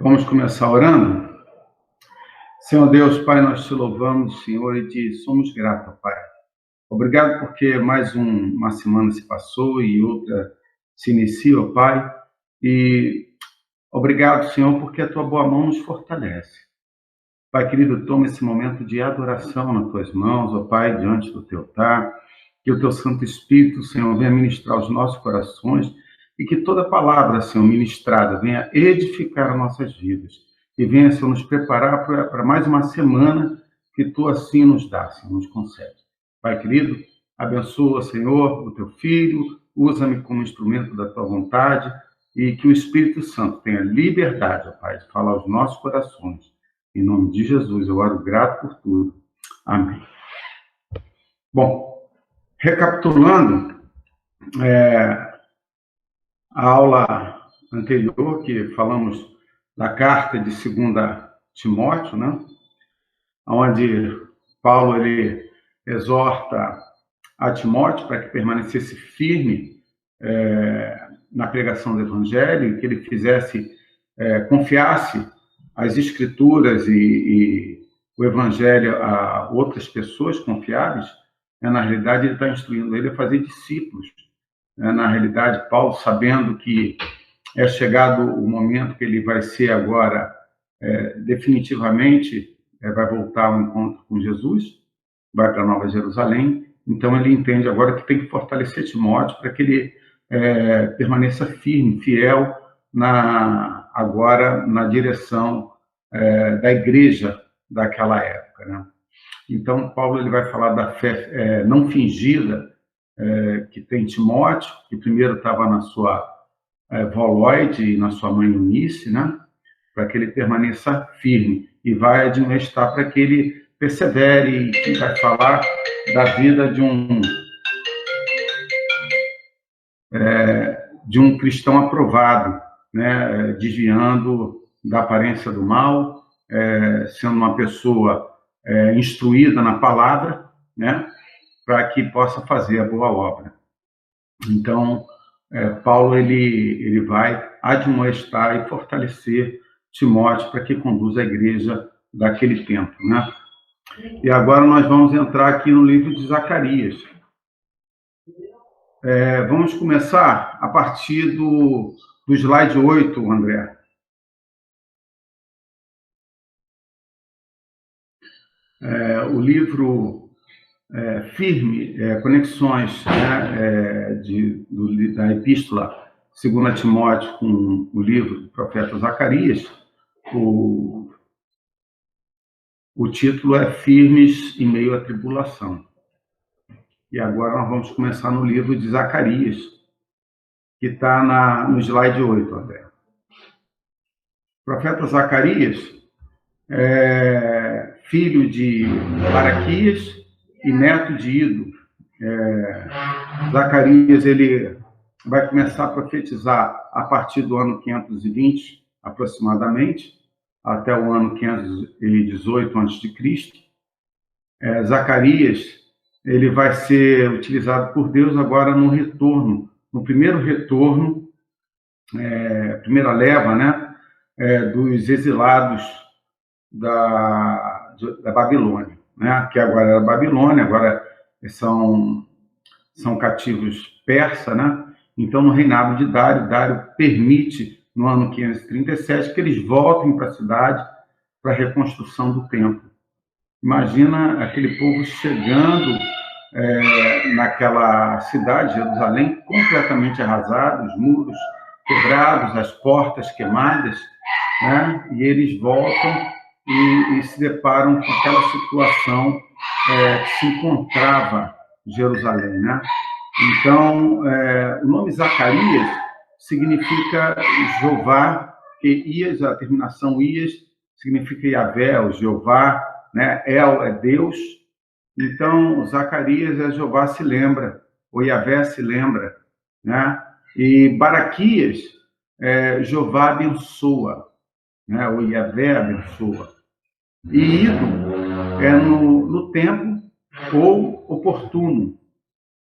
Vamos começar orando? Senhor Deus, Pai, nós te louvamos, Senhor, e te somos gratos, Pai. Obrigado porque mais uma semana se passou e outra se inicia, ó Pai. E obrigado, Senhor, porque a tua boa mão nos fortalece. Pai querido, toma esse momento de adoração nas tuas mãos, ó Pai, diante do teu altar. Que o teu Santo Espírito, Senhor, venha ministrar os nossos corações e que toda palavra, Senhor, ministrada venha edificar as nossas vidas e venha, Senhor, nos preparar para mais uma semana que tu assim nos dá, Senhor, nos concede. Pai querido, abençoa, Senhor, o teu filho, usa-me como instrumento da tua vontade e que o Espírito Santo tenha liberdade, ó Pai, de falar aos nossos corações. Em nome de Jesus, eu oro grato por tudo. Amém. Bom, recapitulando a aula anterior, que falamos da carta de 2 Timóteo, né? Onde Paulo ele exorta a Timóteo para que permanecesse firme na pregação do Evangelho, que ele confiasse as Escrituras e o Evangelho a outras pessoas confiáveis. Na realidade, ele está instruindo ele a fazer discípulos. Na realidade, Paulo, sabendo que é chegado o momento que ele vai ser agora, definitivamente, vai voltar ao encontro com Jesus, vai para Nova Jerusalém, então ele entende agora que tem que fortalecer Timóteo para que ele permaneça firme, fiel, agora na direção da igreja daquela época, né? Então, Paulo ele vai falar da fé não fingida que tem Timóteo, que primeiro estava na sua Voloide e na sua mãe Eunice, né? Para que ele permaneça firme e vai admoestar para que ele persevere, e vai falar da vida de um cristão aprovado, né? Desviando da aparência do mal, sendo uma pessoa instruída na palavra, né? Para que possa fazer a boa obra. Então, Paulo ele vai admoestar e fortalecer Timóteo para que conduza a igreja daquele tempo, né? E agora nós vamos entrar aqui no livro de Zacarias. Vamos começar a partir do slide 8, André. O livro firme, conexões, né, da epístola 2 Timóteo com o livro do profeta Zacarias. O título é Firmes em Meio à Tribulação. E agora nós vamos começar no livro de Zacarias, que está no slide 8, André. O profeta Zacarias filho de Baraquias e neto de Ido. Zacarias ele vai começar a profetizar a partir do ano 520, aproximadamente, até o ano 518 a.C. Zacarias ele vai ser utilizado por Deus agora no retorno, no primeiro retorno, primeira leva, né, dos exilados da Babilônia, né? Que agora era Babilônia, agora são cativos persa, né? Então, no reinado de Dário permite, no ano 537, que eles voltem para a cidade para a reconstrução do templo. Imagina aquele povo chegando naquela cidade, Jerusalém, completamente arrasado, os muros quebrados, as portas queimadas, né? E eles voltam e se deparam com aquela situação que se encontrava Jerusalém, né? Então, o nome Zacarias significa Jeová, que Ias, a terminação Ias, significa Yahvé, o Jeová, né? El é Deus. Então, Zacarias Jeová se lembra, ou Yahvé se lembra, né? E Baraquias, Jeová abençoa, né? O Yahvé abençoa. E Ido no tempo ou oportuno.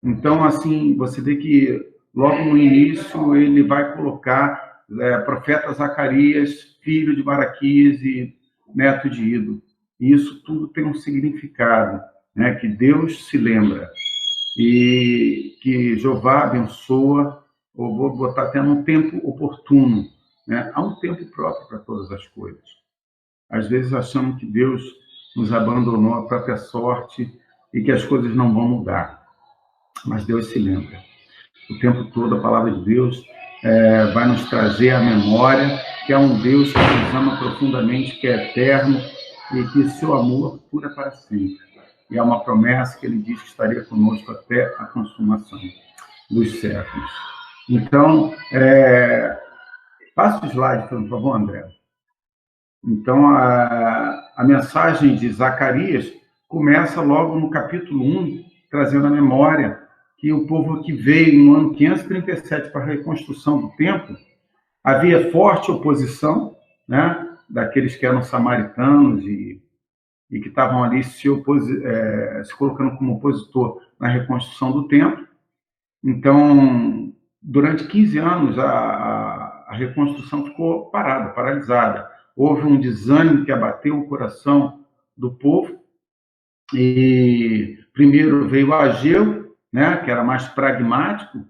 Então, assim, você vê que logo no início ele vai colocar profeta Zacarias, filho de Baraquias e neto de Ido. E isso tudo tem um significado, né? Que Deus se lembra e que Jeová abençoa, ou vou botar até num tempo oportuno, né? Há um tempo próprio para todas as coisas. Às vezes achamos que Deus nos abandonou à própria sorte e que as coisas não vão mudar, mas Deus se lembra. O tempo todo a palavra de Deus vai nos trazer à memória que é um Deus que nos ama profundamente, que é eterno e que seu amor dura para sempre. E é uma promessa que ele diz que estaria conosco até a consumação dos séculos. Então, passa o slide, por favor, André. Então, a mensagem de Zacarias começa logo no capítulo 1, trazendo a memória que o povo que veio no ano 537 para a reconstrução do templo, havia forte oposição, né, daqueles que eram samaritanos e que estavam ali se colocando como opositor na reconstrução do templo. Então, durante 15 anos, a reconstrução ficou parada, paralisada. Houve um desânimo que abateu o coração do povo. E primeiro veio Ageu, né, que era mais pragmático,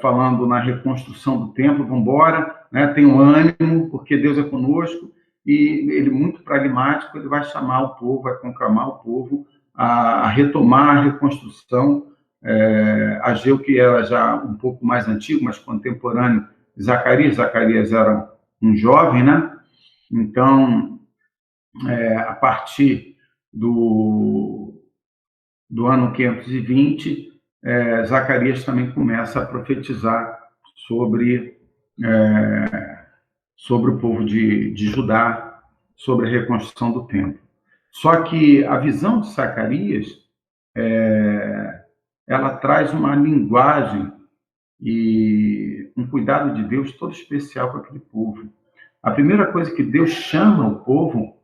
falando na reconstrução do templo, vamos embora, né, tem um ânimo, porque Deus é conosco, e ele, muito pragmático, ele vai chamar o povo, vai conclamar o povo a retomar a reconstrução. Ageu, que era já um pouco mais antigo, mas contemporâneo de Zacarias. Zacarias era um jovem, né? Então, a partir do ano 520, Zacarias também começa a profetizar sobre o povo de Judá, sobre a reconstrução do templo. Só que a visão de Zacarias, ela traz uma linguagem e um cuidado de Deus todo especial para aquele povo. A primeira coisa que Deus chama o povo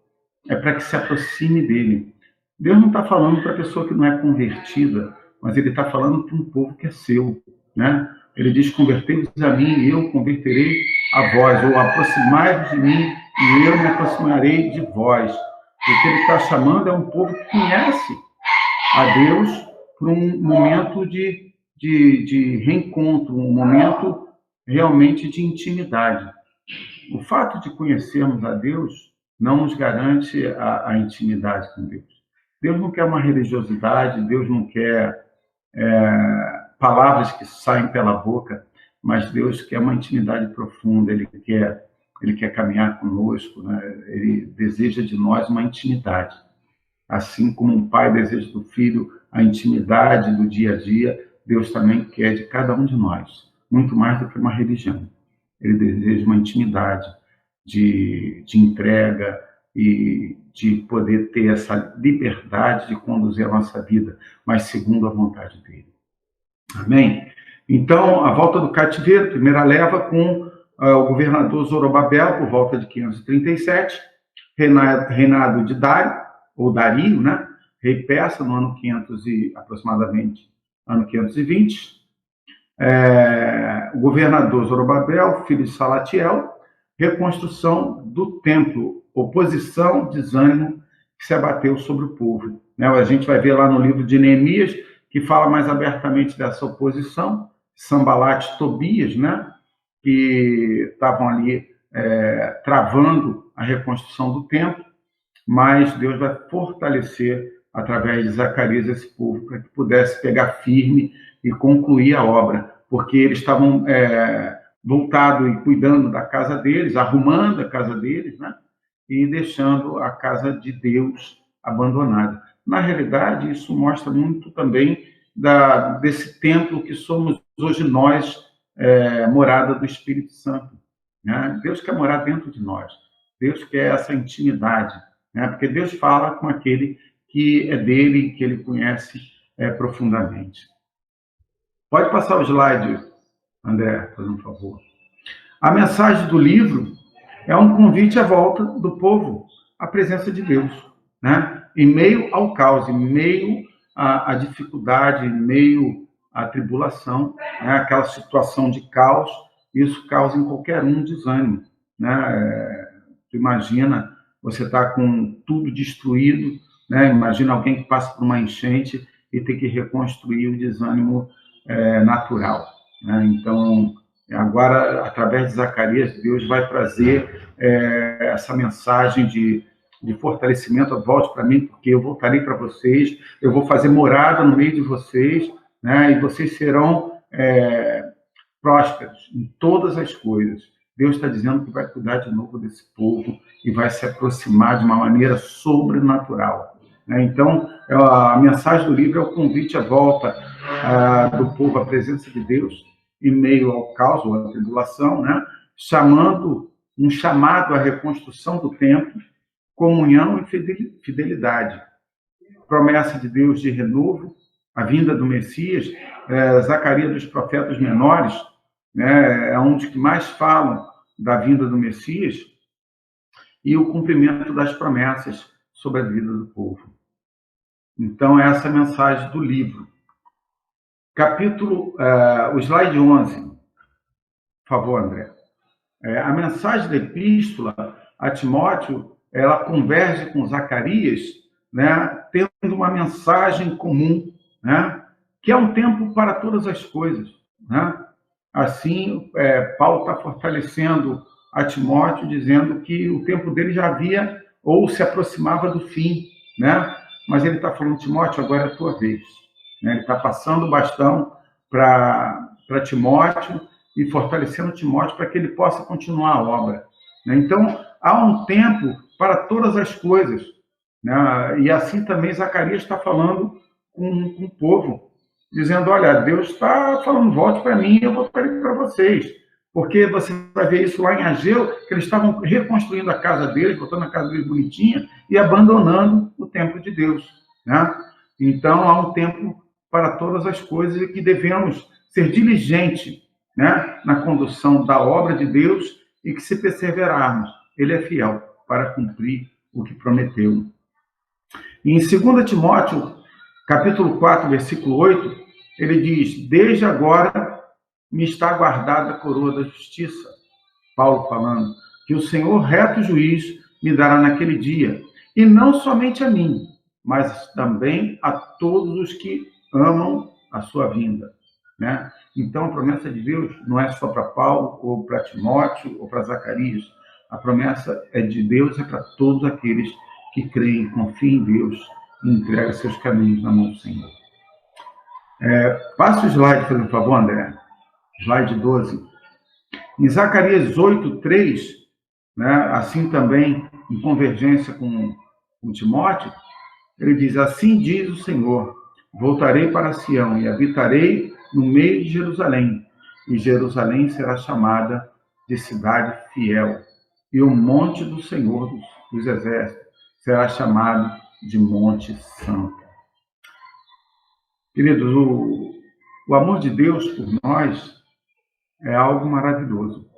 é para que se aproxime dele. Deus não está falando para a pessoa que não é convertida, mas ele está falando para um povo que é seu, né? Ele diz: convertei-vos a mim e eu converterei a vós, ou aproximai-vos de mim e eu me aproximarei de vós. O que ele está chamando é um povo que conhece a Deus por um momento de reencontro, um momento realmente de intimidade. O fato de conhecermos a Deus não nos garante a intimidade com Deus. Deus não quer uma religiosidade, Deus não quer palavras que saem pela boca, mas Deus quer uma intimidade profunda, Ele quer caminhar conosco, né? Ele deseja de nós uma intimidade. Assim como um pai deseja do filho a intimidade do dia a dia, Deus também quer de cada um de nós, muito mais do que uma religião. Ele deseja uma intimidade de entrega e de poder ter essa liberdade de conduzir a nossa vida, mas segundo a vontade dele. Amém? Então, a volta do cativeiro, primeira leva com o governador Zorobabel, por volta de 537, reinado de Dário, ou Dario, né? Rei persa, no ano 500 e aproximadamente ano 520. O governador Zorobabel, filho de Salatiel, reconstrução do templo, oposição, desânimo que se abateu sobre o povo. A gente vai ver lá no livro de Neemias, que fala mais abertamente dessa oposição, Sambalat e Tobias, né, que estavam ali travando a reconstrução do templo, mas Deus vai fortalecer, através de Zacarias, esse povo, para que pudesse pegar firme e concluir a obra, porque eles estavam voltados e cuidando da casa deles, arrumando a casa deles, né, e deixando a casa de Deus abandonada. Na realidade, isso mostra muito também desse templo que somos hoje nós, morada do Espírito Santo, né? Deus quer morar dentro de nós, Deus quer essa intimidade, né? Porque Deus fala com aquele que é dele, que ele conhece profundamente. Pode passar o slide, André, fazendo um favor. A mensagem do livro é um convite à volta do povo à presença de Deus, né? Em meio ao caos, em meio à dificuldade, em meio à tribulação, né? Aquela situação de caos, isso causa em qualquer um desânimo, né? Tu imagina, você está com tudo destruído, né? Imagina alguém que passa por uma enchente e tem que reconstruir o desânimo natural, né? Então, agora, através de Zacarias, Deus vai trazer essa mensagem de fortalecimento. Volte para mim, porque eu voltarei para vocês, eu vou fazer morada no meio de vocês, né? E vocês serão prósperos em todas as coisas. Deus está dizendo que vai cuidar de novo desse povo e vai se aproximar de uma maneira sobrenatural, né? Então, a mensagem do livro é o convite à volta do povo à presença de Deus em meio ao caos, ou à tribulação, né? Um chamado à reconstrução do templo, comunhão e fidelidade. Promessa de Deus de renovo, a vinda do Messias. Zacarias, dos profetas menores, né, é um dos que mais falam da vinda do Messias e o cumprimento das promessas sobre a vida do povo. Então, essa é a mensagem do livro. O slide 11. Por favor, André. A mensagem da epístola a Timóteo, ela converge com Zacarias, né, tendo uma mensagem comum, né, que é um tempo para todas as coisas, né? Assim, Paulo está fortalecendo a Timóteo, dizendo que o tempo dele já havia ou se aproximava do fim, né? Mas ele está falando, Timóteo, agora é a tua vez, né? Ele está passando o bastão para Timóteo e fortalecendo Timóteo para que ele possa continuar a obra, né? Então, há um tempo para todas as coisas, né? E assim também Zacarias está falando com o povo, dizendo, olha, Deus está falando, volte para mim, eu voltarei para vocês. Porque você vai ver isso lá em Ageu, que eles estavam reconstruindo a casa deles, botando a casa deles bonitinha e abandonando o templo de Deus, né? Então, há um tempo para todas as coisas e que devemos ser diligentes, né, na condução da obra de Deus e que, se perseverarmos, Ele é fiel para cumprir o que prometeu. E em 2 Timóteo, capítulo 4, versículo 8, ele diz, desde agora me está guardada a coroa da justiça. Paulo falando, que o Senhor, reto juiz, me dará naquele dia. E não somente a mim, mas também a todos os que amam a sua vinda, né? Então, a promessa de Deus não é só para Paulo, ou para Timóteo, ou para Zacarias. A promessa de Deus é para todos aqueles que creem, confiam em Deus e entregam seus caminhos na mão do Senhor. Passa o slide, por favor, André. Slide 12. Em Zacarias 8:3, né, assim também, em convergência com Timóteo, ele diz, assim diz o Senhor, voltarei para Sião e habitarei no meio de Jerusalém, e Jerusalém será chamada de cidade fiel, e o monte do Senhor dos exércitos será chamado de monte santo. Queridos, o amor de Deus por nós é algo maravilhoso.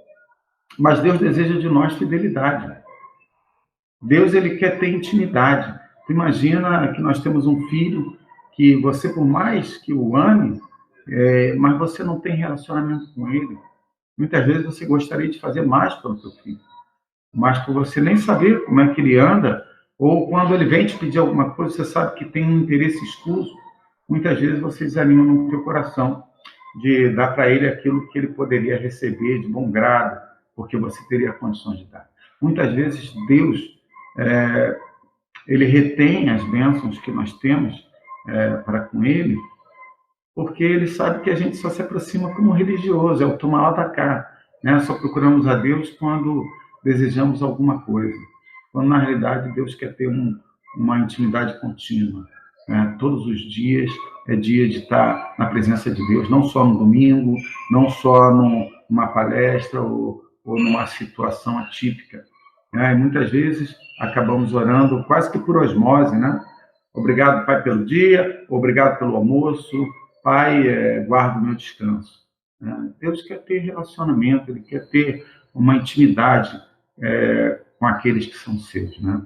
Mas Deus deseja de nós fidelidade. Deus, ele quer ter intimidade. Tu imagina que nós temos um filho que você, por mais que o ame, mas você não tem relacionamento com ele. Muitas vezes você gostaria de fazer mais pelo teu filho, mas por você nem saber como é que ele anda, ou quando ele vem te pedir alguma coisa, você sabe que tem um interesse escuso, muitas vezes você desanima no teu coração de dar para ele aquilo que ele poderia receber de bom grado, porque você teria condições de dar. Muitas vezes Deus, ele retém as bênçãos que nós temos para com ele, porque ele sabe que a gente só se aproxima como religioso, é o tomar lá da cá, né? Só procuramos a Deus quando desejamos alguma coisa, quando na realidade Deus quer ter uma intimidade contínua, né? Todos os dias é dia de estar na presença de Deus, não só no domingo, não só numa palestra ou numa situação atípica, né? E muitas vezes acabamos orando quase que por osmose, né? Obrigado, Pai, pelo dia, obrigado pelo almoço, Pai, guarda o meu descanso. Deus quer ter relacionamento, Ele quer ter uma intimidade com aqueles que são seus, né?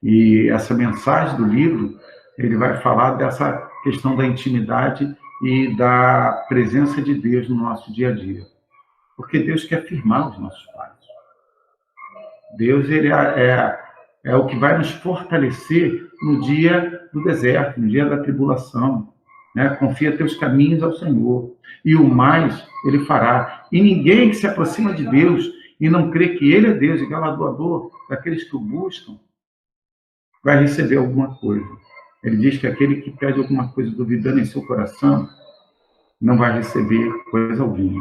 E essa mensagem do livro, ele vai falar dessa questão da intimidade e da presença de Deus no nosso dia a dia. porque Deus quer firmar os nossos passos. Deus ele é o que vai nos fortalecer no dia do deserto, no dia da tribulação. Né? Confia teus caminhos ao Senhor, e o mais Ele fará. E ninguém que se aproxima de Deus e não crê que Ele é Deus e galardoador daqueles que o buscam, vai receber alguma coisa. Ele diz que aquele que pede alguma coisa duvidando em seu coração, não vai receber coisa alguma.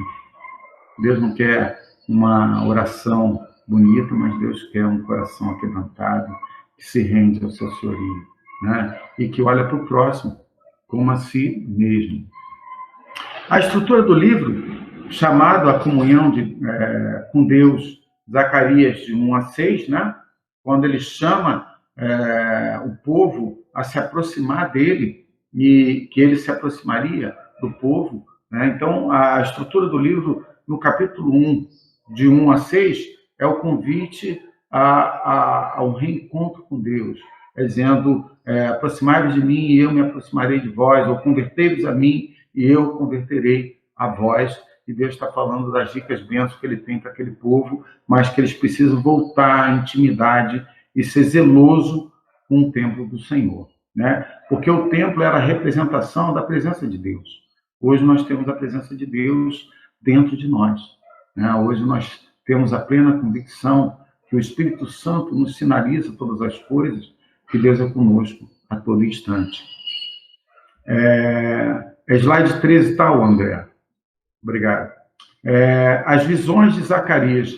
Deus não quer uma oração bonita, mas Deus quer um coração aquebrantado, que se rende ao seu senhorio, né? E que olha para o próximo como a si mesmo. A estrutura do livro, chamado A Comunhão com Deus, Zacarias de 1 a 6, né? Quando ele chama o povo a se aproximar dele e que ele se aproximaria do povo, né? Então, a estrutura do livro, no capítulo 1, de 1 a 6, é o convite ao reencontro com Deus, dizendo, aproximai-vos de mim e eu me aproximarei de vós, ou convertei-vos a mim e eu converterei a vós. E Deus está falando das ricas bênçãos que ele tem para aquele povo, mas que eles precisam voltar à intimidade e ser zeloso com o templo do Senhor, né? Porque o templo era a representação da presença de Deus. Hoje nós temos a presença de Deus dentro de nós, né? Hoje nós temos a plena convicção que o Espírito Santo nos sinaliza todas as coisas, que Deus é conosco a todo instante. Slide 13 tal, André. Obrigado. As visões de Zacarias.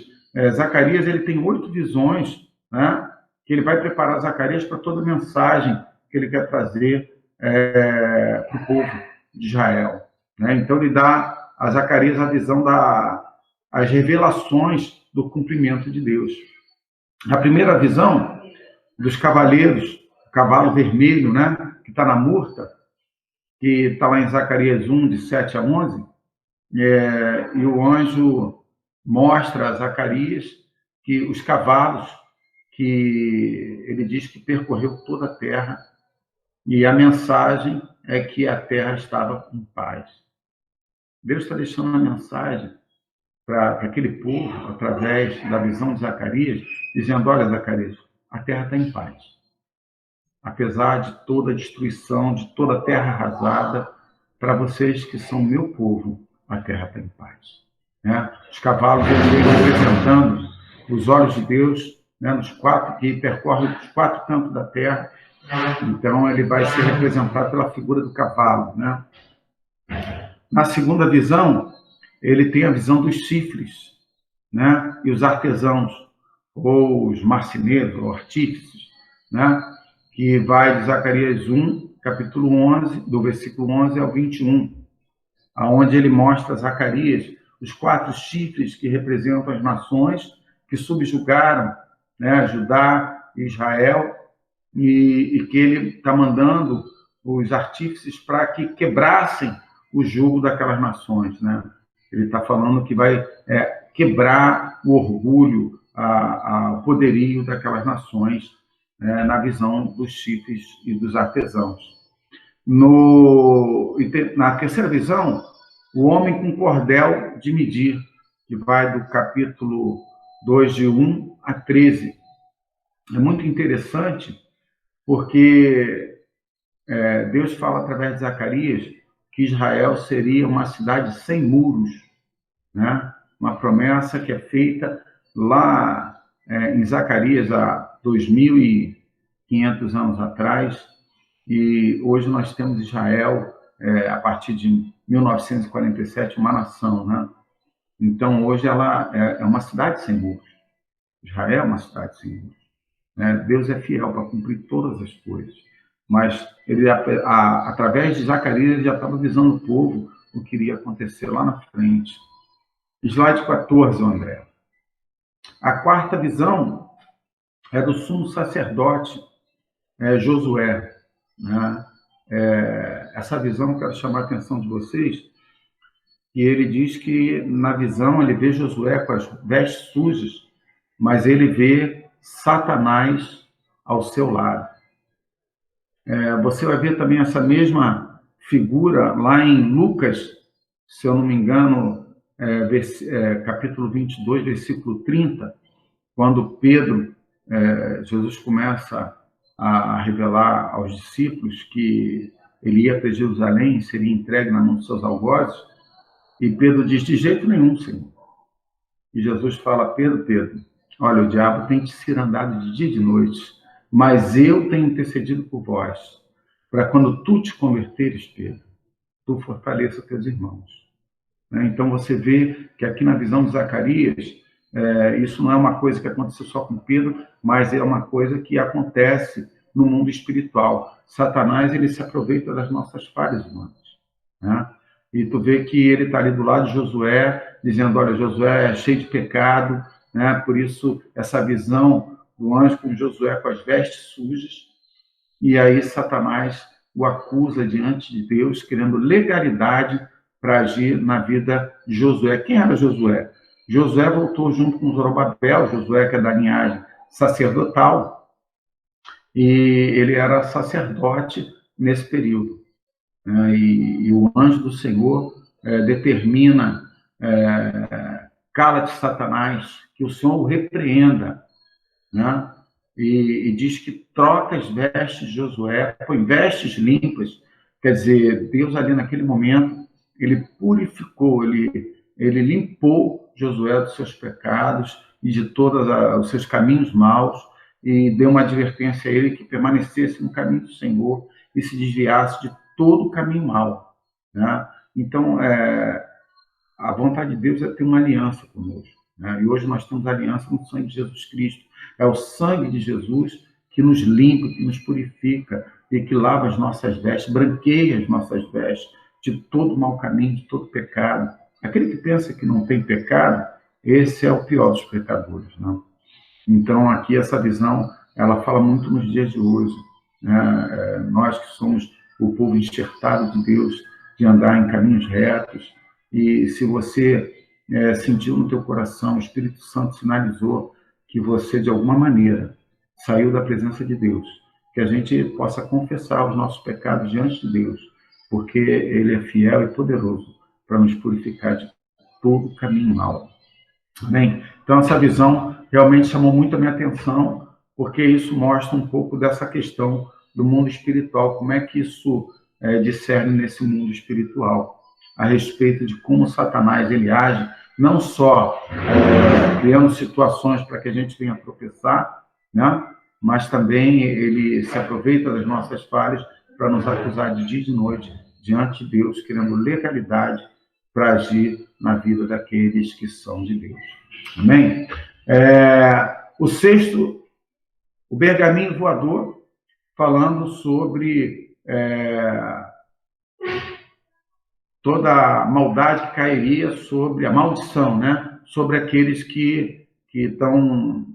Zacarias ele tem 8 visões, né? Que ele vai preparar Zacarias para toda a mensagem que ele quer trazer para o povo de Israel, né? Então ele dá a Zacarias a visão as revelações do cumprimento de Deus. A primeira visão dos cavaleiros, o cavalo vermelho, né, que está na murta, que está lá em Zacarias 1, de 7 a 11, e o anjo mostra a Zacarias que os cavalos, que ele diz que percorreu toda a terra, e a mensagem é que a terra estava em paz. Deus está deixando uma mensagem para aquele povo, através da visão de Zacarias, dizendo, olha, Zacarias, a terra está em paz. Apesar de toda a destruição, de toda a terra arrasada, para vocês que são meu povo, a terra está em paz. Né? Os cavalos eles representando os olhos de Deus, né, que percorrem os 4 cantos da terra. Então, ele vai ser representado pela figura do cavalo, né? Na segunda visão, ele tem a visão dos chifres, né? E os artesãos, ou os marceneiros, ou artífices, né? Que vai de Zacarias 1, capítulo 11, do versículo 11 ao 21, aonde ele mostra a Zacarias os 4 chifres que representam as nações que subjugaram, né, Judá e Israel, e que ele está mandando os artífices para que quebrassem o jugo daquelas nações, né? Ele está falando que vai quebrar o orgulho, o poderio daquelas nações, na visão dos chifres e dos artesãos. Na terceira visão, o homem com cordel de medir, que vai do capítulo 2, de 1 a 13. É muito interessante, porque Deus fala através de Zacarias que Israel seria uma cidade sem muros, né? Uma promessa que é feita lá em Zacarias há 2.500 anos atrás, e hoje nós temos Israel, a partir de 1947, uma nação, né? Então, hoje ela é uma cidade sem muros. Israel é uma cidade sem muros, né? Deus é fiel para cumprir todas as coisas. Mas ele, através de Zacarias, ele já estava avisando o povo o que iria acontecer lá na frente. Slide 14, André. A quarta visão é do sumo sacerdote Josué, né? Essa visão eu quero chamar a atenção de vocês, que ele diz que na visão ele vê Josué com as vestes sujas, mas ele vê Satanás ao seu lado. Você vai ver também essa mesma figura lá em Lucas, se eu não me engano, capítulo 22, versículo 30, quando Pedro, Jesus começa a revelar aos discípulos que ele ia para Jerusalém e seria entregue na mão dos seus algozes, e Pedro diz: de jeito nenhum, Senhor. E Jesus fala: Pedro, olha, o diabo tem te cirandado de dia e de noite, mas eu tenho intercedido por vós, para quando tu te converteres, Pedro, tu fortaleça teus irmãos. Então você vê que aqui na visão de Zacarias, isso não é uma coisa que aconteceu só com Pedro, mas é uma coisa que acontece no mundo espiritual. Satanás, ele se aproveita das nossas falhas humanas, né? E tu vê que ele está ali do lado de Josué, dizendo: olha, Josué é cheio de pecado, né? Por isso essa visão do anjo com Josué com as vestes sujas, e aí Satanás o acusa diante de Deus, querendo legalidade para agir na vida de Josué. Quem era Josué? Josué voltou junto com Zorobabel, Josué que é da linhagem sacerdotal, e ele era sacerdote nesse período. E o anjo do Senhor determina: cala-te, Satanás, que o Senhor o repreenda, né? E diz que troca as vestes de Josué, põe vestes limpas. Quer dizer, Deus ali naquele momento, ele purificou, ele limpou Josué dos seus pecados e de todos os seus caminhos maus, e deu uma advertência a ele que permanecesse no caminho do Senhor e se desviasse de todo o caminho mau, né? Então, a vontade de Deus é ter uma aliança conosco, né? E hoje nós temos aliança no sangue de Jesus Cristo. É o sangue de Jesus que nos limpa, que nos purifica e que lava as nossas vestes, branqueia as nossas vestes de todo mau caminho, de todo pecado. Aquele que pensa que não tem pecado, esse é o pior dos pecadores, né? Então, aqui essa visão, ela fala muito nos dias de hoje, né? Nós que somos o povo enxertado de Deus, de andar em caminhos retos, e se você sentiu no teu coração, o Espírito Santo sinalizou que você, de alguma maneira, saiu da presença de Deus, que a gente possa confessar os nossos pecados diante de Deus, porque Ele é fiel e poderoso para nos purificar de todo caminho mau. Amém? Então, essa visão realmente chamou muito a minha atenção, porque isso mostra um pouco dessa questão do mundo espiritual, como é que isso discerne nesse mundo espiritual, a respeito de como Satanás ele age, não só criando situações para que a gente venha tropeçar, né? Mas também ele se aproveita das nossas falhas para nos acusar de dia e de noite diante de Deus, querendo legalidade para agir na vida daqueles que são de Deus. Amém? O sexto, o pergaminho voador, falando sobre toda a maldade que cairia sobre a maldição, né? Sobre aqueles que estão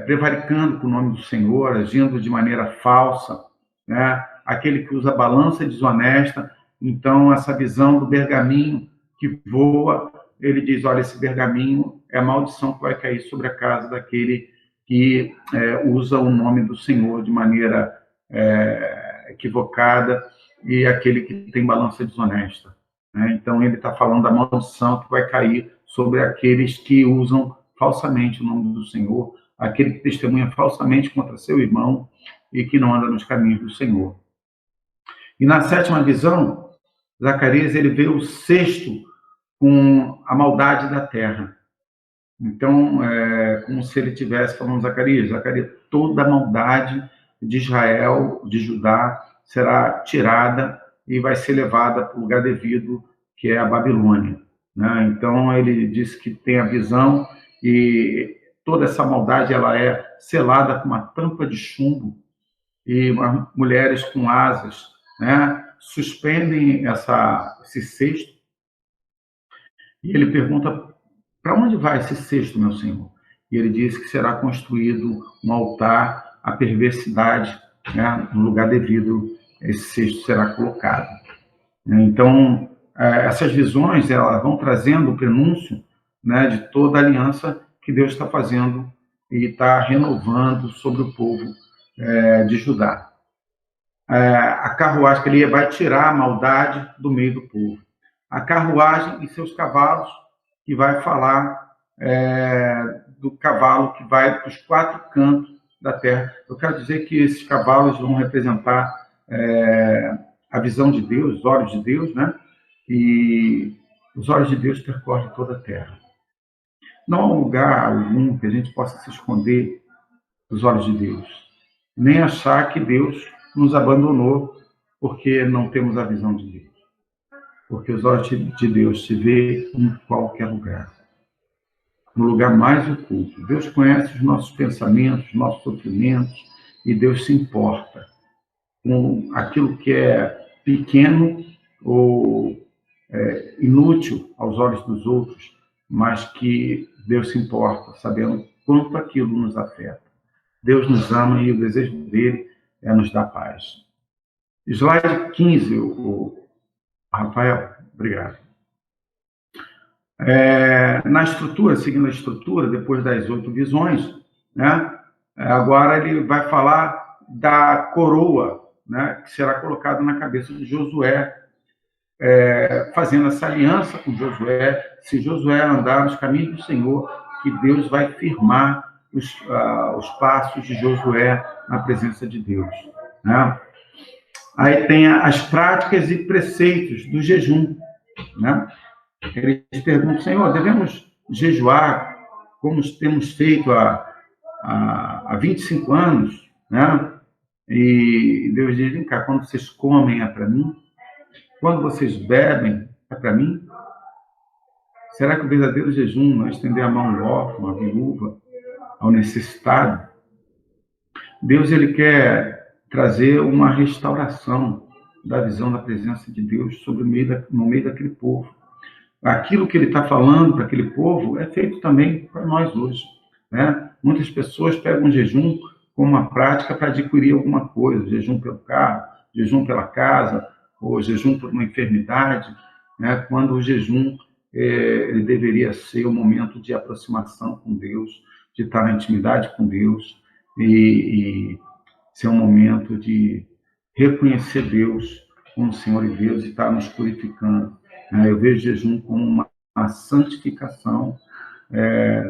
prevaricando com o nome do Senhor, agindo de maneira falsa, né? Aquele que usa balança desonesta. Então, essa visão do pergaminho que voa, ele diz: olha, esse pergaminho é a maldição que vai cair sobre a casa daquele que usa o nome do Senhor de maneira equivocada, e aquele que tem balança desonesta, né? Então, ele está falando da maldição que vai cair sobre aqueles que usam falsamente o nome do Senhor, aquele que testemunha falsamente contra seu irmão e que não anda nos caminhos do Senhor. E na sétima visão, Zacarias ele vê o sexto com a maldade da terra. Então, como se ele estivesse falando: Zacarias, toda a maldade de Israel, de Judá, será tirada e vai ser levada para o lugar devido, que é a Babilônia, né? Então, ele diz que tem a visão e toda essa maldade ela é selada com uma tampa de chumbo, e mulheres com asas, né, suspendem esse cesto, e ele pergunta: para onde vai esse cesto, meu Senhor? E ele diz que será construído um altar à perversidade, né, no lugar devido, esse cesto será colocado. Então, essas visões elas vão trazendo o prenúncio, né, de toda a aliança que Deus está fazendo e está renovando sobre o povo de Judá. A carruagem que ele vai tirar a maldade do meio do povo. a carruagem e seus cavalos, que vai falar do cavalo que vai para os 4 cantos da terra. Eu quero dizer que esses cavalos vão representar a visão de Deus, os olhos de Deus, né? E os olhos de Deus percorrem toda a terra. Não há um lugar algum que a gente possa se esconder dos olhos de Deus, nem achar que Deus nos abandonou porque não temos a visão de Deus. Porque os olhos de Deus se vê em qualquer lugar, no lugar mais oculto. Deus conhece os nossos pensamentos, nossos sofrimentos, e Deus se importa com aquilo que é pequeno ou inútil aos olhos dos outros, mas que Deus se importa, sabendo quanto aquilo nos afeta. Deus nos ama e o desejo dele é nos dar paz. Slide 15, Rafael, obrigado. Na estrutura, seguindo a estrutura, depois das 8 visões, né, agora ele vai falar da coroa, né, que será colocada na cabeça de Josué, fazendo essa aliança com Josué. Se Josué andar nos caminhos do Senhor, que Deus vai firmar os passos de Josué na presença de Deus, né? Aí tem as práticas e preceitos do jejum, né? Eles perguntam, Senhor, devemos jejuar como temos feito há 25 anos, né? E Deus diz, vem cá, quando vocês comem é para mim? Quando vocês bebem é para mim? Será que o verdadeiro jejum não é estender a mão ao órfão, à viúva, ao necessitado? Deus, ele quer trazer uma restauração da visão da presença de Deus no meio daquele povo. Aquilo que ele está falando para aquele povo é feito também para nós hoje, né? Muitas pessoas pegam o jejum como uma prática para adquirir alguma coisa, jejum pelo carro, jejum pela casa, ou jejum por uma enfermidade, né? Quando o jejum ele deveria ser um momento de aproximação com Deus, de estar na intimidade com Deus e ser um momento de reconhecer Deus como Senhor e Deus e estar nos purificando. Eu vejo jejum como uma santificação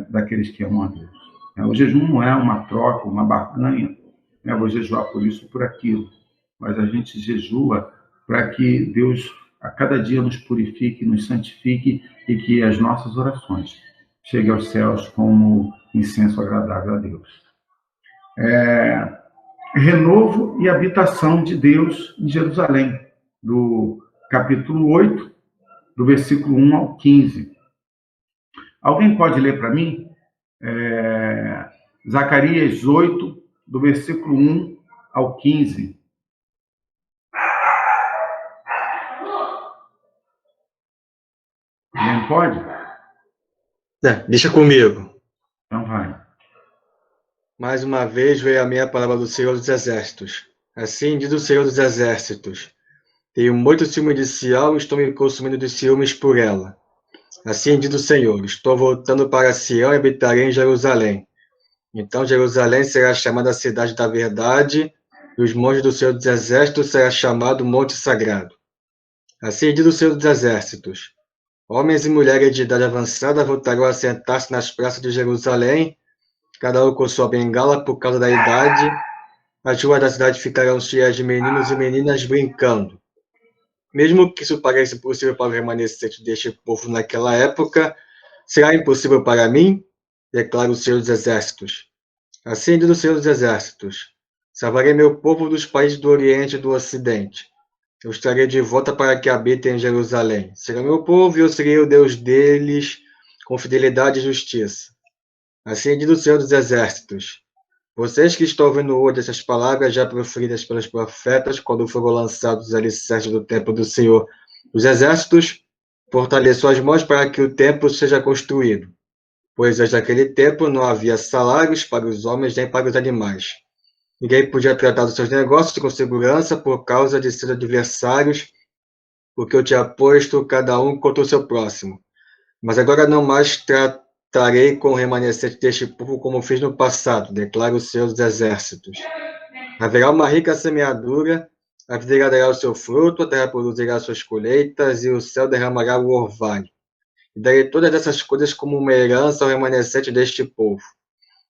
daqueles que amam a Deus. O jejum não é uma troca, uma barganha, eu vou jejuar por isso, por aquilo, mas a gente jejua para que Deus a cada dia nos purifique, nos santifique e que as nossas orações cheguem aos céus como incenso agradável a Deus. Renovo e habitação de Deus em Jerusalém, do capítulo 8, do versículo 1 ao 15. Alguém pode ler para mim? Zacarias 8, do versículo 1 ao 15. Alguém pode? Deixa comigo. Então vai. Mais uma vez veio a minha palavra do Senhor dos Exércitos. Assim diz o Senhor dos Exércitos. Tenho muito ciúme de Sião e estou me consumindo de ciúmes por ela. Assim diz o Senhor, estou voltando para Sião e habitarei em Jerusalém. Então Jerusalém será chamada a cidade da verdade, e os montes do Senhor dos Exércitos será chamado Monte Sagrado. Assim diz o Senhor dos Exércitos. Homens e mulheres de idade avançada voltarão a sentar-se nas praças de Jerusalém, cada um com sua bengala por causa da idade. As ruas da cidade ficarão cheias de meninos e meninas brincando. Mesmo que isso pareça impossível para o remanescente deste povo naquela época, será impossível para mim? Declara o Senhor dos Exércitos. Assim diz o Senhor dos Exércitos. Salvarei meu povo dos países do Oriente e do Ocidente. Eu os trarei de volta para que habitem em Jerusalém. Será meu povo e eu serei o Deus deles, com fidelidade e justiça. Assim diz o Senhor dos Exércitos. Vocês que estão ouvindo hoje essas palavras já proferidas pelos profetas quando foram lançados os alicerces do templo do Senhor dos Exércitos, fortaleçam as mãos para que o templo seja construído. Pois desde aquele tempo não havia salários para os homens nem para os animais. Ninguém podia tratar dos seus negócios com segurança por causa de seus adversários, porque eu tinha posto cada um contra o seu próximo. Mas agora não mais tratarei com o remanescente deste povo como fiz no passado, declara o Senhor dos Exércitos. Haverá uma rica semeadura, A videira dará o seu fruto, a terra produzirá suas colheitas, e o céu derramará o orvalho. E darei todas essas coisas como uma herança ao remanescente deste povo.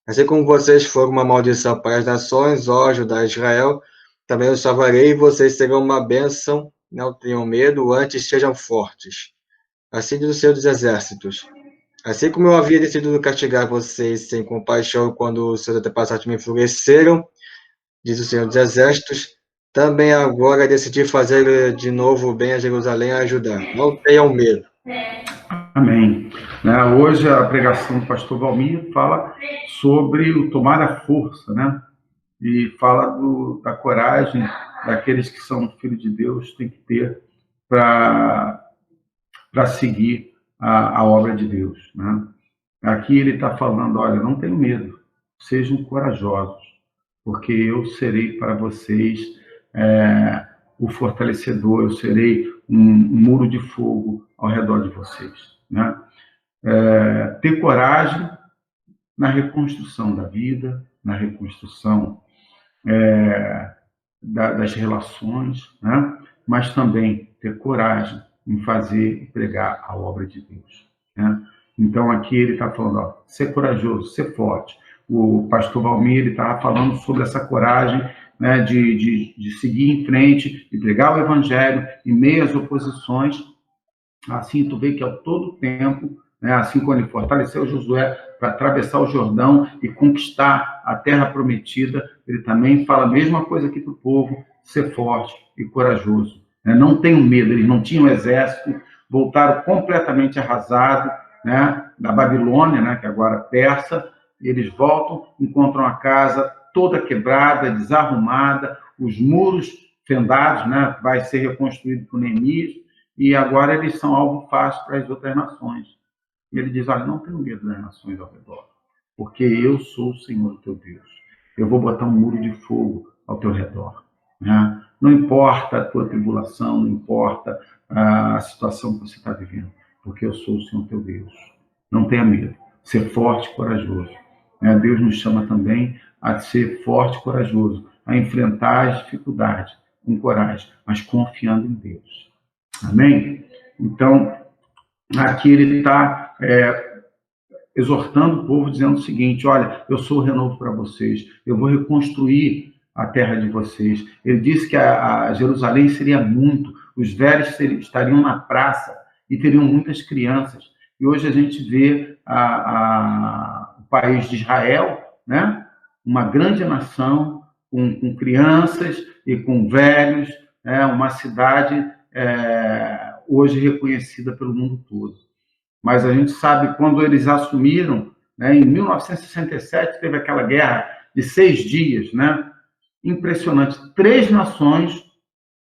Assim como vocês foram uma maldição para as nações, ó Judá e Israel, também os salvarei, e vocês serão uma bênção. Não tenham medo, antes sejam fortes. Assim diz o Senhor dos Exércitos. Assim como eu havia decidido castigar vocês sem compaixão quando os seus antepassados me enfureceram, diz o Senhor dos Exércitos, também agora decidi fazer de novo bem a Jerusalém e a Judá. Não tenham medo. Amém. Né, hoje a pregação do pastor Valmir fala sobre o tomar a força, né? E fala da coragem daqueles que são filhos de Deus, tem que ter para seguir a obra de Deus, né? Aqui ele está falando, olha, não tenham medo, sejam corajosos, porque eu serei para vocês o fortalecedor, eu serei um muro de fogo ao redor de vocês, né? Ter coragem na reconstrução da vida, na reconstrução das relações, né? Mas também ter coragem em fazer e pregar a obra de Deus, né? Então aqui ele está falando, ó, ser corajoso, ser forte. O pastor Valmir estava falando sobre essa coragem, né, de seguir em frente e pregar o evangelho em meio às oposições. Assim tu vê que ao todo tempo, né, assim quando ele fortaleceu Josué para atravessar o Jordão e conquistar a terra prometida, ele também fala a mesma coisa aqui para o povo, ser forte e corajoso, né? Não tenham medo, eles não tinham exército, voltaram completamente arrasados, né, da Babilônia, né, que agora é persa, eles voltam, encontram a casa toda quebrada, desarrumada, os muros fendados, né, vai ser reconstruído por Neemias, e agora eles são algo fácil para as outras nações. E ele diz, olha, não tenho medo das nações ao redor, porque eu sou o Senhor teu Deus. Eu vou botar um muro de fogo ao teu redor, né? Não importa a tua tribulação, não importa a situação que você está vivendo, porque eu sou o Senhor teu Deus. Não tenha medo, ser forte e corajoso. Deus nos chama também a ser forte e corajoso, a enfrentar as dificuldades com coragem, mas confiando em Deus. Amém? Então, aqui ele está exortando o povo, dizendo o seguinte, olha, eu sou o renovo para vocês, eu vou reconstruir a terra de vocês. Ele disse que a Jerusalém seria muito, os velhos estariam na praça e teriam muitas crianças. E hoje a gente vê o país de Israel, né? Uma grande nação, com crianças e com velhos, uma cidade hoje reconhecida pelo mundo todo. Mas a gente sabe, quando eles assumiram, né, em 1967, teve aquela guerra de 6 dias, né? Impressionante. 3 nações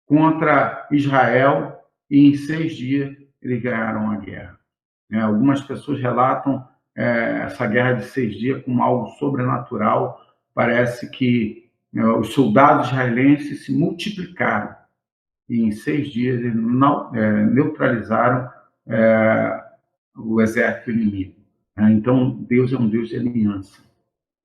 contra Israel, e em 6 dias eles ganharam a guerra. Algumas pessoas relatam essa guerra de 6 dias como algo sobrenatural. Parece que os soldados israelenses se multiplicaram e em 6 dias eles neutralizaram o exército inimigo. Então, Deus é um Deus de aliança.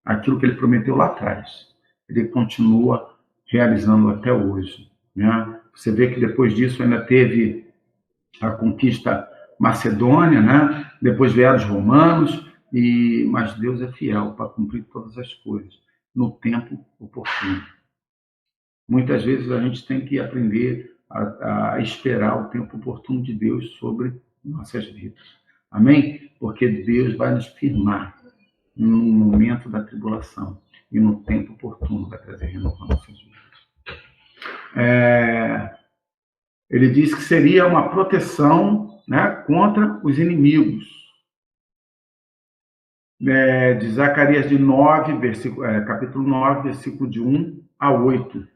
Aquilo que ele prometeu lá atrás, ele continua realizando até hoje. Né? Você vê que depois disso ainda teve a conquista macedônia, né? Depois vieram os romanos, mas Deus é fiel para cumprir todas as coisas no tempo oportuno. Muitas vezes a gente tem que aprender a esperar o tempo oportuno de Deus sobre nossas vidas. Amém? Porque Deus vai nos firmar no momento da tribulação e no tempo oportuno vai trazer renovação nossas vidas. Ele diz que seria uma proteção, né, contra os inimigos. De Zacarias de 9, capítulo 9, versículo de 1 a 8.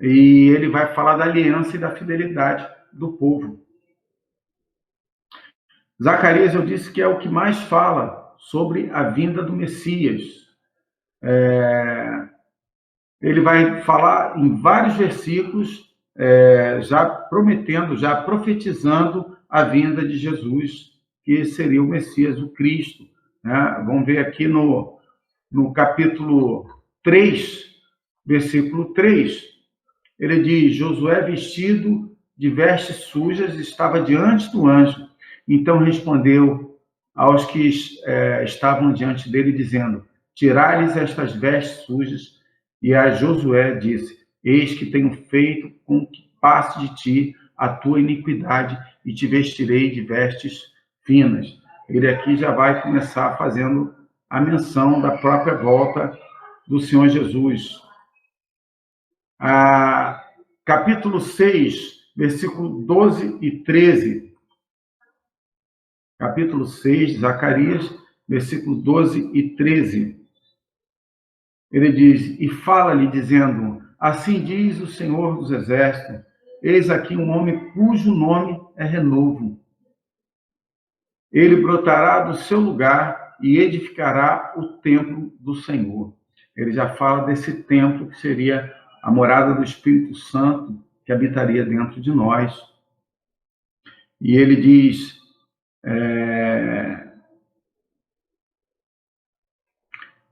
E ele vai falar da aliança e da fidelidade do povo. Zacarias, eu disse que é o que mais fala sobre a vinda do Messias. Ele vai falar em vários versículos, já prometendo, já profetizando a vinda de Jesus, que seria o Messias, o Cristo. Né? Vamos ver aqui no capítulo 3, versículo 3. ele diz: Josué, vestido de vestes sujas, estava diante do anjo. Então respondeu aos que estavam diante dele, dizendo: tirai-lhes estas vestes sujas. E a Josué disse: eis que tenho feito com que passe de ti a tua iniquidade, e te vestirei de vestes finas. Ele aqui já vai começar fazendo a menção da própria volta do Senhor Jesus. Capítulo 6, versículo 12 e 13. Capítulo 6 de Zacarias, versículo 12 e 13. Ele diz: e fala-lhe dizendo: assim diz o Senhor dos Exércitos, eis aqui um homem cujo nome é Renovo. Ele brotará do seu lugar e edificará o templo do Senhor. Ele já fala desse templo que seria a morada do Espírito Santo, que habitaria dentro de nós. E ele diz: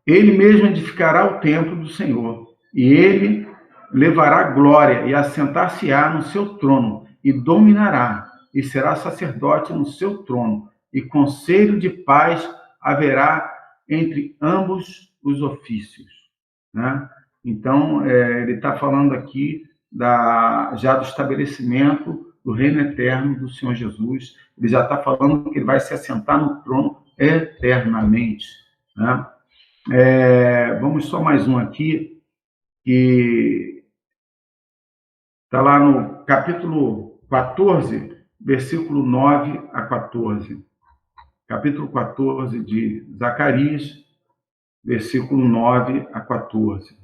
ele mesmo edificará o templo do Senhor, e ele levará glória, e assentar-se-á no seu trono, e dominará, e será sacerdote no seu trono, e conselho de paz haverá entre ambos os ofícios. Né? Então, ele está falando aqui já do estabelecimento do reino eterno do Senhor Jesus. Ele já está falando que ele vai se assentar no trono eternamente. Né? Vamos só mais um aqui, que está lá no capítulo 14, versículo 9 a 14. Capítulo 14 de Zacarias, versículo 9 a 14.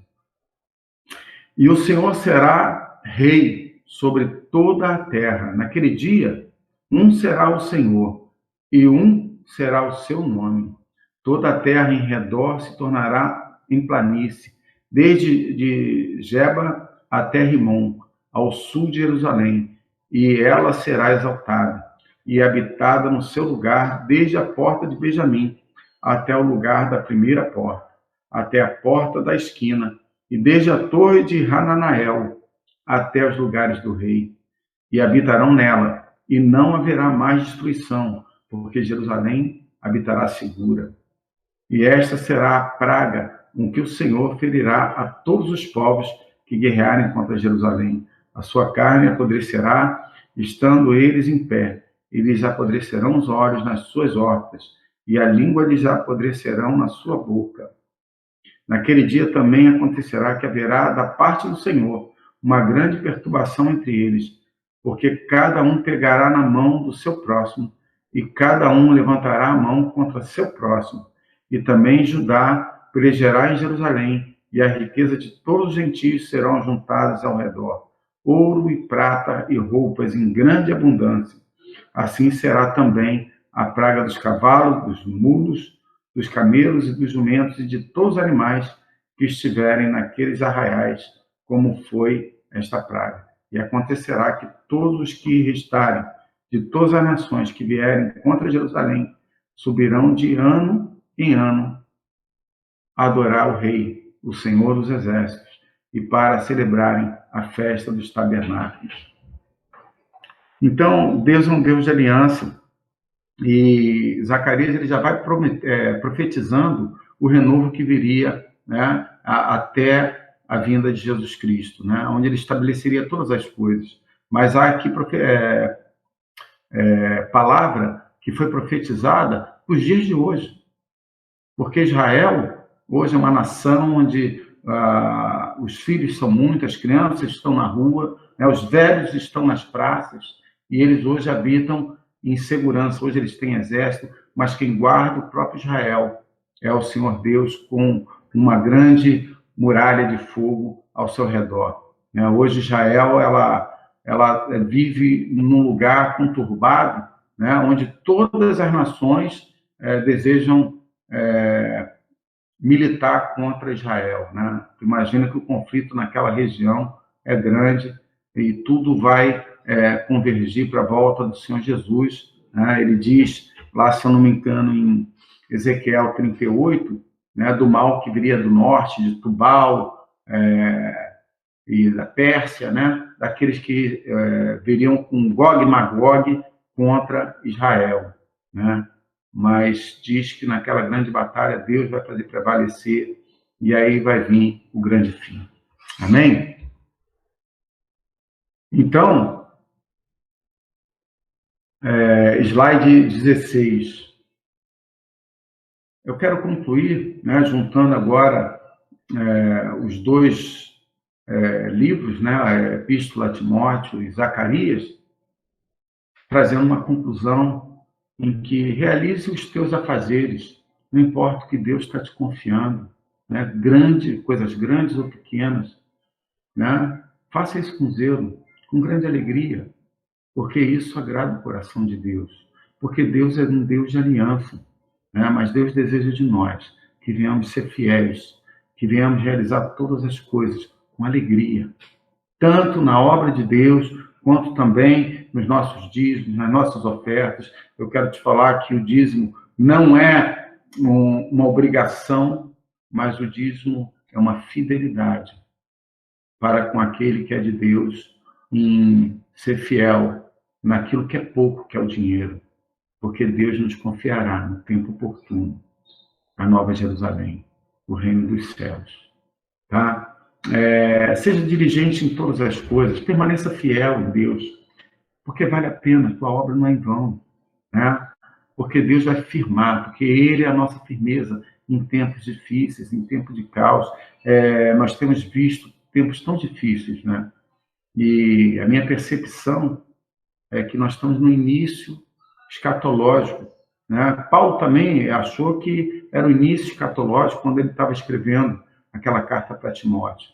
E o Senhor será rei sobre toda a terra. Naquele dia, um será o Senhor, e um será o seu nome. Toda a terra em redor se tornará em planície, desde de Geba até Rimon, ao sul de Jerusalém, e ela será exaltada e habitada no seu lugar, desde a porta de Benjamim até o lugar da primeira porta, até a porta da esquina, e desde a torre de Hananael até os lugares do rei. E habitarão nela, e não haverá mais destruição, porque Jerusalém habitará segura. E esta será a praga com que o Senhor ferirá a todos os povos que guerrearem contra Jerusalém. A sua carne apodrecerá, estando eles em pé, e lhes apodrecerão os olhos nas suas hortas, e a língua lhes apodrecerão na sua boca. Naquele dia também acontecerá que haverá da parte do Senhor uma grande perturbação entre eles, porque cada um pegará na mão do seu próximo, e cada um levantará a mão contra seu próximo. E também Judá pelejará em Jerusalém, e a riqueza de todos os gentios serão juntadas ao redor, ouro e prata e roupas em grande abundância. Assim será também a praga dos cavalos, dos mulos, dos camelos e dos jumentos e de todos os animais que estiverem naqueles arraiais, como foi esta praga. E acontecerá que todos os que restarem de todas as nações que vierem contra Jerusalém subirão de ano em ano a adorar o Rei, o Senhor dos Exércitos, e para celebrarem a festa dos tabernáculos. Então, Deus é um Deus de aliança, e Zacarias ele já vai profetizando o renovo que viria, né, até a vinda de Jesus Cristo, né, onde ele estabeleceria todas as coisas. Mas há aqui palavra que foi profetizada para os dias de hoje, porque Israel hoje é uma nação onde os filhos são muitos, as crianças estão na rua, né, os velhos estão nas praças, e eles hoje habitam em segurança. Hoje eles têm exército, mas quem guarda o próprio Israel é o Senhor Deus, com uma grande muralha de fogo ao seu redor. Hoje Israel ela vive num lugar conturbado, né, onde todas as nações desejam militar contra Israel. Né? Imagina que o conflito naquela região é grande e tudo vai convergir para a volta do Senhor Jesus. Né? Ele diz, lá, se eu não me engano, em Ezequiel 38, né, do mal que viria do norte, de Tubal, e da Pérsia, né? Daqueles que viriam com Gog e Magog contra Israel, né? Mas diz que naquela grande batalha Deus vai fazer prevalecer e aí vai vir o grande fim. Amém? Então, slide 16. Eu quero concluir, né, juntando agora os dois livros, né, a Epístola a Timóteo e Zacarias, trazendo uma conclusão em que realize os teus afazeres, não importa o que Deus está te confiando, né, coisas grandes ou pequenas, né, faça isso com zelo, com grande alegria, porque isso agrada o coração de Deus, porque Deus é um Deus de aliança, né, mas Deus deseja de nós que venhamos ser fiéis, que venhamos realizar todas as coisas com alegria, tanto na obra de Deus, quanto também nos nossos dízimos, nas nossas ofertas. Eu quero te falar que o dízimo não é uma obrigação, mas o dízimo é uma fidelidade para com aquele que é de Deus em ser fiel naquilo que é pouco, que é o dinheiro, porque Deus nos confiará no tempo oportuno a Nova Jerusalém, o reino dos céus. Tá? Seja diligente em todas as coisas, permaneça fiel em Deus, porque vale a pena, tua obra não é em vão, né? Porque Deus vai firmar, porque Ele é a nossa firmeza em tempos difíceis, em tempos de caos. Nós temos visto tempos tão difíceis, né? E a minha percepção é que nós estamos no início escatológico, né? Paulo também achou que era o início escatológico quando ele estava escrevendo aquela carta para Timóteo.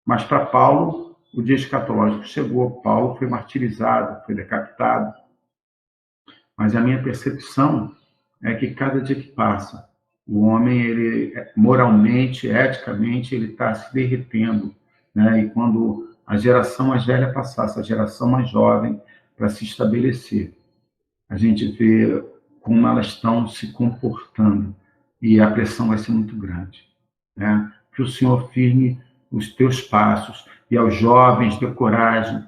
Mas para Paulo, o dia escatológico chegou. Paulo foi martirizado, foi decapitado. Mas a minha percepção é que cada dia que passa, o homem, ele moralmente, eticamente, ele está se derretendo, né? E quando a geração mais velha passar, essa geração mais jovem, para se estabelecer, a gente vê como elas estão se comportando e a pressão vai ser muito grande, né? Que o Senhor firme os teus passos e aos jovens dê coragem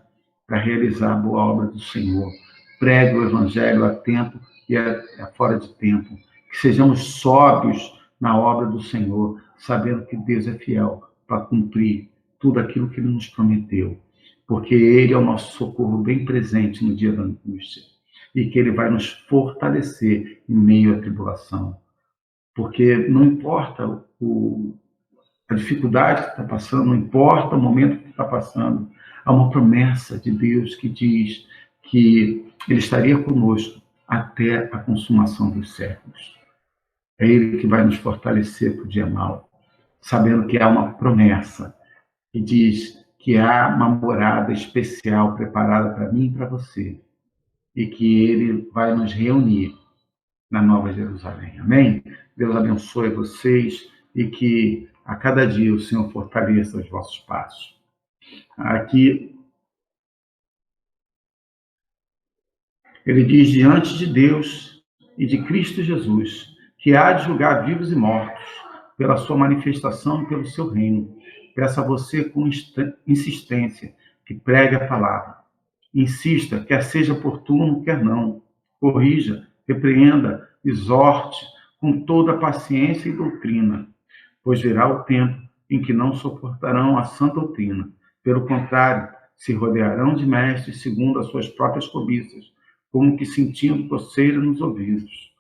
para realizar a boa obra do Senhor. Pregue o Evangelho a tempo e a fora de tempo. Que sejamos sóbrios na obra do Senhor, sabendo que Deus é fiel para cumprir tudo aquilo que Ele nos prometeu. Porque Ele é o nosso socorro bem presente no dia da angústia. E que Ele vai nos fortalecer em meio à tribulação. Porque não importa a dificuldade que está passando, não importa o momento que está passando, há uma promessa de Deus que diz que Ele estaria conosco até a consumação dos séculos. É Ele que vai nos fortalecer para o dia mau, sabendo que há uma promessa que diz que há uma morada especial preparada para mim e para você, e que Ele vai nos reunir na Nova Jerusalém. Amém? Deus abençoe vocês e que a cada dia o Senhor fortaleça os vossos passos. Aqui ele diz: diante de Deus e de Cristo Jesus, que há de julgar vivos e mortos, pela sua manifestação e pelo seu reino. Peço a você com insistência que pregue a palavra. Insista, quer seja oportuno, quer não. Corrija, repreenda, exorte, com toda paciência e doutrina, pois virá o tempo em que não suportarão a sã doutrina. Pelo contrário, se rodearão de mestres segundo as suas próprias cobiças, como que sentindo coceira nos ouvidos.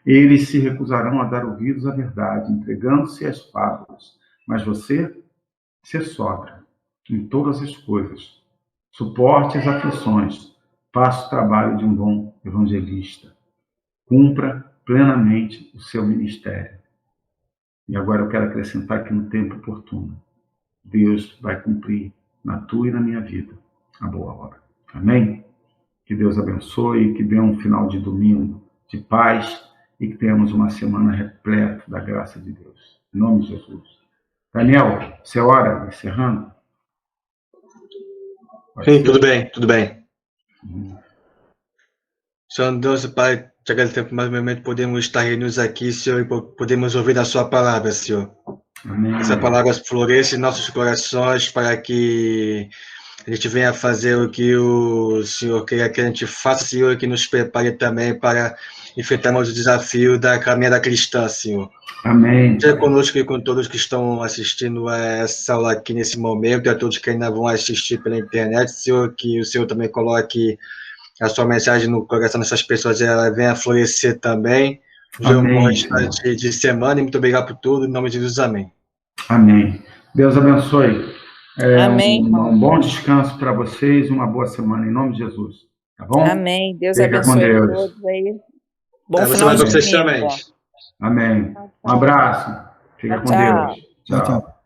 Eles se recusarão a dar ouvidos à verdade, entregando-se às fábulas. Mas você, se sobra em todas as coisas. Suporte as aflições. Faça o trabalho de um bom evangelista. Cumpra plenamente o seu ministério. E agora eu quero acrescentar que no tempo oportuno, Deus vai cumprir na tua e na minha vida a boa obra. Amém? Que Deus abençoe, que dê um final de domingo de paz e que tenhamos uma semana repleta da graça de Deus. Em nome de Jesus. Daniel, você ora encerrando? Sim, tudo bem, tudo bem. Senhor Deus e Pai, te agradecemos mais um momento, podemos estar reunidos aqui, Senhor, e podemos ouvir a sua palavra, Senhor. Amém. Essa palavra floresça em nossos corações para que a gente venha fazer o que o Senhor quer que a gente faça, Senhor, que nos prepare também para enfrentarmos o desafio da caminhada cristã, Senhor. Amém. Seja conosco e com todos que estão assistindo a essa aula aqui nesse momento, e a todos que ainda vão assistir pela internet, Senhor, que o Senhor também coloque a sua mensagem no coração dessas pessoas, ela venha florescer também. Nos um bom Amém, restante de semana e muito obrigado por tudo, em nome de Jesus, amém. Amém. Deus abençoe. Amém, irmão. Um bom descanso para vocês, uma boa semana, em nome de Jesus. Tá bom? Amém. Deus Fica com abençoe a Deus. todos aí. Bom Você final vai de para vocês domingo. também. Amém. Um abraço. Fica com Tchau. Deus. Tchau.